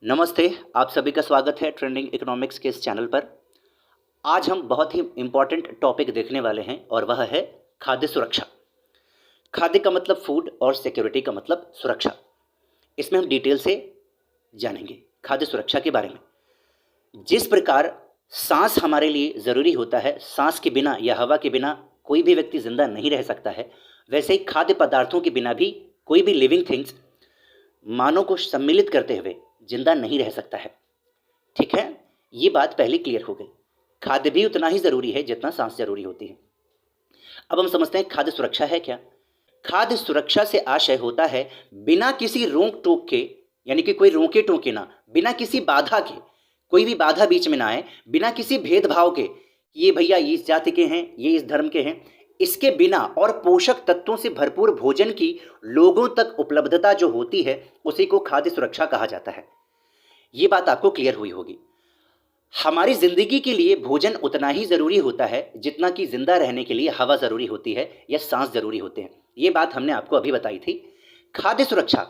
नमस्ते, आप सभी का स्वागत है ट्रेंडिंग इकोनॉमिक्स के इस चैनल पर। आज हम बहुत ही इम्पॉर्टेंट टॉपिक देखने वाले हैं और वह है खाद्य सुरक्षा। खाद्य का मतलब फूड और सिक्योरिटी का मतलब सुरक्षा। इसमें हम डिटेल से जानेंगे खाद्य सुरक्षा के बारे में। जिस प्रकार सांस हमारे लिए ज़रूरी होता है, सांस के बिना या हवा के बिना कोई भी व्यक्ति ज़िंदा नहीं रह सकता है, वैसे ही खाद्य पदार्थों के बिना भी कोई भी लिविंग थिंग्स मानव को सम्मिलित करते हुए जिंदा नहीं रह सकता है। ठीक है, ये बात पहले क्लियर हो गई। खाद्य भी उतना ही ज़रूरी है जितना सांस ज़रूरी होती है। अब हम समझते हैं खाद्य सुरक्षा है क्या। खाद्य सुरक्षा से आशय होता है बिना किसी रोक टोक के, यानी कि कोई रोके टोके ना, बिना किसी बाधा के, कोई भी बाधा बीच में ना आए, बिना किसी भेदभाव के, ये भैया इस जाति के हैं, ये इस धर्म के हैं, इसके बिना और पोषक तत्वों से भरपूर भोजन की लोगों तक उपलब्धता जो होती है उसी को खाद्य सुरक्षा कहा जाता है। ये बात आपको क्लियर हुई होगी। हमारी जिंदगी के लिए भोजन उतना ही ज़रूरी होता है जितना कि जिंदा रहने के लिए हवा ज़रूरी होती है या सांस ज़रूरी होते हैं। ये बात हमने आपको अभी बताई थी। खाद्य सुरक्षा,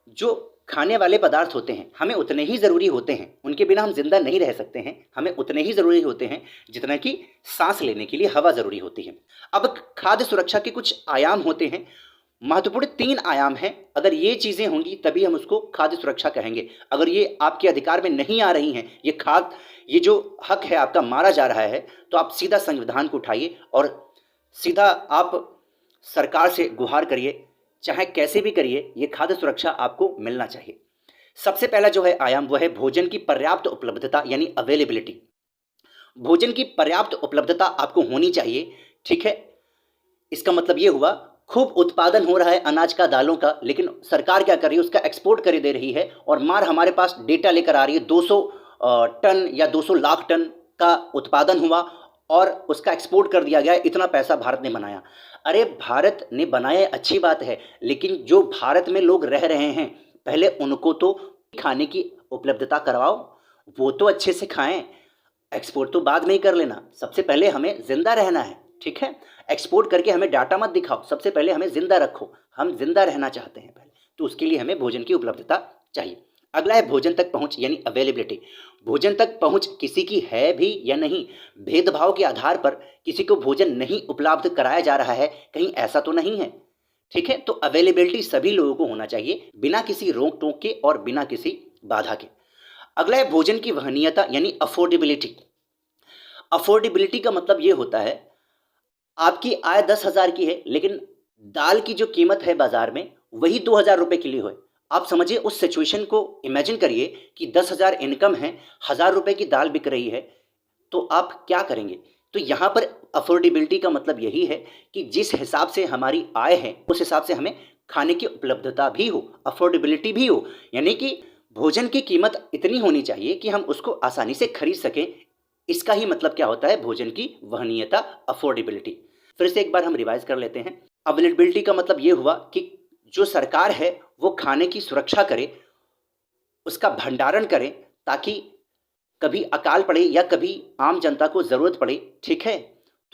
जो खाने वाले पदार्थ होते हैं हमें उतने ही ज़रूरी होते हैं, उनके बिना हम जिंदा नहीं रह सकते हैं, हमें उतने ही ज़रूरी होते हैं जितना कि सांस लेने के लिए हवा ज़रूरी होती है। अब खाद्य सुरक्षा के कुछ आयाम होते हैं, महत्वपूर्ण 3 आयाम हैं। अगर ये चीज़ें होंगी तभी हम उसको खाद्य सुरक्षा कहेंगे। अगर ये आपके अधिकार में नहीं आ रही हैं, ये जो हक है आपका मारा जा रहा है, तो आप सीधा संविधान को उठाइए और सीधा आप सरकार से गुहार करिए, चाहे कैसे भी करिए, ये खाद्य सुरक्षा आपको मिलना चाहिए। सबसे पहला जो है आयाम वो है भोजन की पर्याप्त उपलब्धता यानी अवेलेबिलिटी। भोजन की पर्याप्त उपलब्धता आपको होनी चाहिए। ठीक है, इसका मतलब ये हुआ खूब उत्पादन हो रहा है अनाज का, दालों का, लेकिन सरकार क्या कर रही है, उसका एक्सपोर्ट कर दे रही है और मार हमारे पास डेटा लेकर आ रही है 200 टन या 200 लाख टन का उत्पादन हुआ और उसका एक्सपोर्ट कर दिया गया, इतना पैसा भारत ने बनाया। अरे भारत ने बनाया अच्छी बात है, लेकिन जो भारत में लोग रह रहे हैं पहले उनको तो खाने की उपलब्धता करवाओ, वो तो अच्छे से खाएं। एक्सपोर्ट तो बाद में ही कर लेना, सबसे पहले हमें जिंदा रहना है। ठीक है, एक्सपोर्ट करके हमें डाटा मत दिखाओ, सबसे पहले हमें जिंदा रखो। हम जिंदा रहना चाहते हैं पहले, तो उसके लिए हमें भोजन की उपलब्धता चाहिए। अगला है भोजन तक पहुंच यानी अवेलेबिलिटी। भोजन तक पहुंच किसी की है भी या नहीं, भेदभाव के आधार पर किसी को भोजन नहीं उपलब्ध कराया जा रहा है, कहीं ऐसा तो नहीं है। ठीक है, तो अवेलेबिलिटी सभी लोगों को होना चाहिए बिना किसी रोक टोक के और बिना किसी बाधा के। अगला है भोजन की वहनीयता यानी अफोर्डेबिलिटी। अफोर्डेबिलिटी का मतलब ये होता है आपकी आय 10,000 की है, लेकिन दाल की जो कीमत है बाजार में वही 2,000 रुपये किलो है। आप समझिए, उस सिचुएशन को इमेजिन करिए कि 10,000 इनकम है, 1,000 रुपये की दाल बिक रही है, तो आप क्या करेंगे। तो यहाँ पर अफोर्डेबिलिटी का मतलब यही है कि जिस हिसाब से हमारी आय है उस हिसाब से हमें खाने की उपलब्धता भी हो, अफोर्डेबिलिटी भी हो, यानी कि भोजन की कीमत इतनी होनी चाहिए कि हम उसको आसानी से खरीद सकें। इसका ही मतलब क्या होता है, भोजन की वहनीयता, अफोर्डेबिलिटी। फिर से एक बार हम रिवाइज कर लेते हैं। अवेलेबिलिटी का मतलब ये हुआ कि जो सरकार है वो खाने की सुरक्षा करे, उसका भंडारण करे, ताकि कभी अकाल पड़े या कभी आम जनता को ज़रूरत पड़े, ठीक है,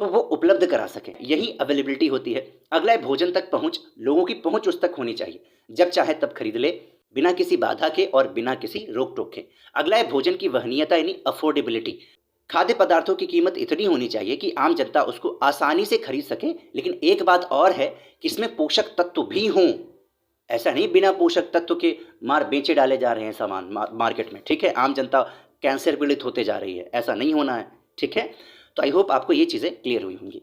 तो वो उपलब्ध करा सके, यही अवेलेबिलिटी होती है। अगला है भोजन तक पहुंच। लोगों की पहुंच उस तक होनी चाहिए, जब चाहे तब खरीद ले, बिना किसी बाधा के और बिना किसी रोक टोक के। अगला है भोजन की वहनीयता यानी अफोर्डेबिलिटी। खाद्य पदार्थों की कीमत इतनी होनी चाहिए कि आम जनता उसको आसानी से खरीद सके, लेकिन एक बात और है कि इसमें पोषक तत्व भी हों। ऐसा नहीं बिना पोषक तत्व के मार बेचे डाले जा रहे हैं सामान मार्केट में। ठीक है, आम जनता कैंसर पीड़ित होते जा रही है, ऐसा नहीं होना है। ठीक है, तो आई होप आपको ये चीज़ें क्लियर हुई होंगी।